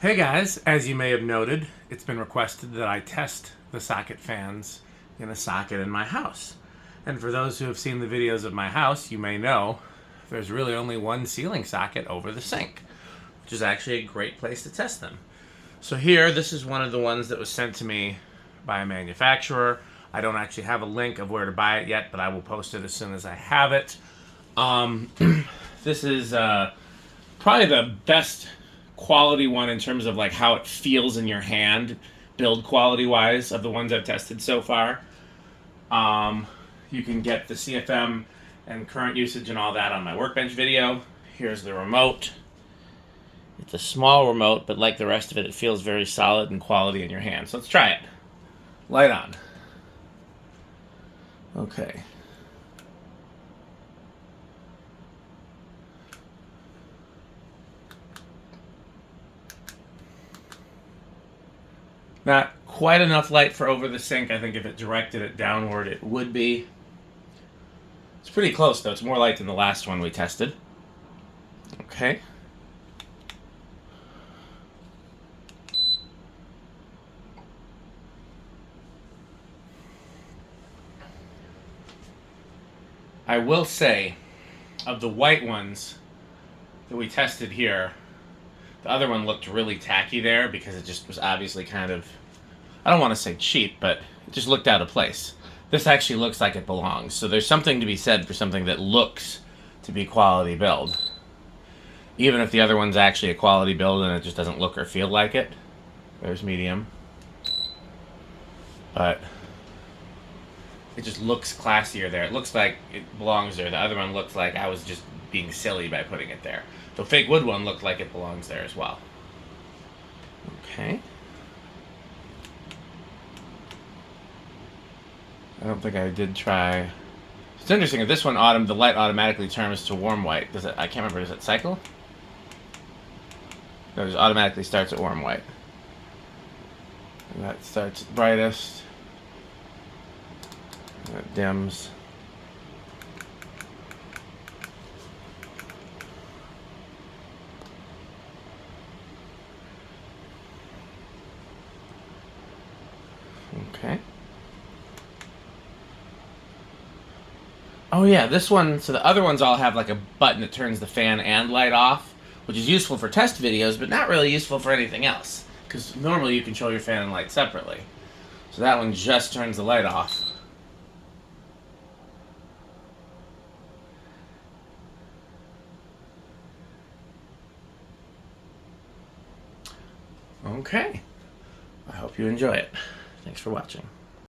Hey guys, as you may have noted, it's been requested that I test the socket fans in a socket in my house. And for those who have seen the videos of my house, you may know there's really only one ceiling socket over the sink, which is actually a great place to test them. So here, this is one of the ones that was sent to me by a manufacturer. I don't actually have a link of where to buy it yet, but I will post it as soon as I have it. This is probably the best quality one in terms of like how it feels in your hand, build quality wise, of the ones I've tested so far. You can get the CFM and current usage and all that on my workbench video. Here's the remote. It's a small remote, but like the rest of it, it feels very solid and quality in your hand. So let's try it. Light on. Okay. Not quite enough light for over the sink. I think if it directed it downward, it would be. It's pretty close, though. It's more light than the last one we tested. Okay. I will say, of the white ones that we tested here, the other one looked really tacky there because it just was obviously kind of, I don't want to say cheap, but it just looked out of place. This actually looks like it belongs. So there's something to be said for something that looks to be quality build. Even if the other one's actually a quality build and it just doesn't look or feel like it. There's medium. But it just looks classier there. It looks like it belongs there. The other one looks like I was just being silly by putting it there. The fake wood one looked like it belongs there as well. Okay. I don't think I did try. It's interesting. If this one, the light automatically turns to warm white. Does it? I can't remember. Does it cycle? No, it just automatically starts at warm white. And that starts at brightest. And it dims. Okay. Oh yeah, this one, so the other ones all have like a button that turns the fan and light off, which is useful for test videos, but not really useful for anything else, because normally you control your fan and light separately. So that one just turns the light off. Okay. I hope you enjoy it. Thanks for watching.